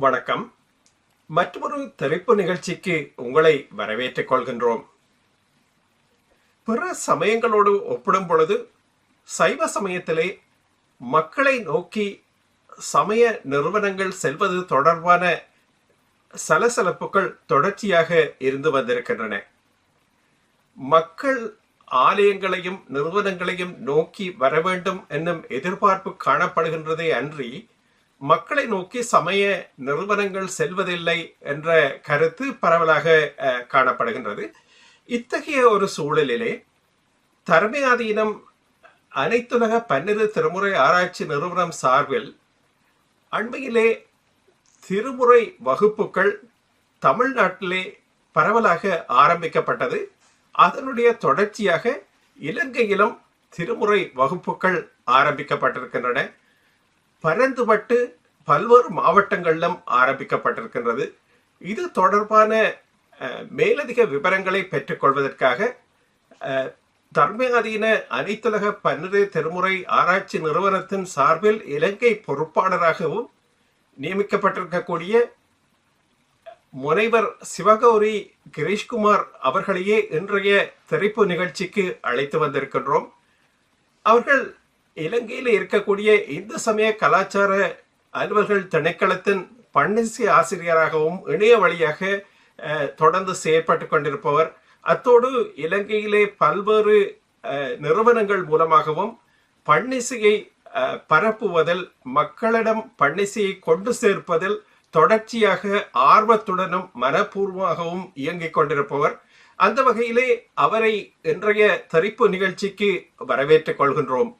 வணக்கம். மற்றொரு தலைப்பு நிகழ்ச்சிக்கு உங்களை வரவேற்றுக் கொள்கின்றோம். பிற சமயங்களோடு ஒப்பிடும் பொழுது சைவ சமயத்திலே மக்களை நோக்கி சமய நிறுவனங்கள் செல்வது தொடர்பான சலசலப்புகள் தொடர்ச்சியாக இருந்து வந்திருக்கின்றன. மக்கள் ஆலயங்களையும் நிறுவனங்களையும் நோக்கி வர வேண்டும் என்னும் எதிர்பார்ப்பு காணப்படுகின்றதே அன்றி மக்களை நோக்கி சமய நிறுவனங்கள் செல்வதில்லை என்ற கருத்து பரவலாக காணப்படுகின்றது. இத்தகைய ஒரு சூழலிலே தர்மயாதீனம் அனைத்துலக பன்னிரு திருமுறை ஆராய்ச்சி நிறுவனம் சார்பில் அண்மையிலே திருமுறை வகுப்புகள் தமிழ்நாட்டிலே பரவலாக ஆரம்பிக்கப்பட்டது. அதனுடைய தொடர்ச்சியாக இலங்கையிலும் திருமுறை வகுப்புகள் ஆரம்பிக்கப்பட்டிருக்கின்றன. பரந்துபட்டு பல்வேறு மாவட்டங்களிலும் ஆரம்பிக்கப்பட்டிருக்கின்றது. இது தொடர்பான மேலதிக விவரங்களை பெற்றுக்கொள்வதற்காக தர்மயாதீன அனைத்துலக பன்னிரு திருமுறை ஆராய்ச்சி நிறுவனத்தின் சார்பில் இலங்கை பொறுப்பாளராகவும் நியமிக்கப்பட்டிருக்கக்கூடிய முனைவர் சிவகௌரி கிரீஷ்குமார் அவர்களையே இன்றைய திரைப்பு நிகழ்ச்சிக்கு அழைத்து வந்திருக்கின்றோம். அவர்கள் இலங்கையில் இருக்கக்கூடிய இந்து சமய கலாச்சார அலுவல்கள் திணைக்களத்தின் பன்னிசை ஆசிரியராகவும் இணைய வழியாக தொடர்ந்து செயற்பட்டு கொண்டிருப்பவர். அத்தோடு இலங்கையிலே பல்வேறு நிறுவனங்கள் மூலமாகவும் பன்னிசையை பரப்புவதில், மக்களிடம் பன்னிசையை கொண்டு சேர்ப்பதில் தொடர்ச்சியாக ஆர்வத்துடனும் மனப்பூர்வமாகவும் இயங்கிக் கொண்டிருப்பவர். அந்த வகையிலே அவரை இன்றைய திரைப்பு நிகழ்ச்சிக்கு வரவேற்றுக் கொள்கின்றோம்.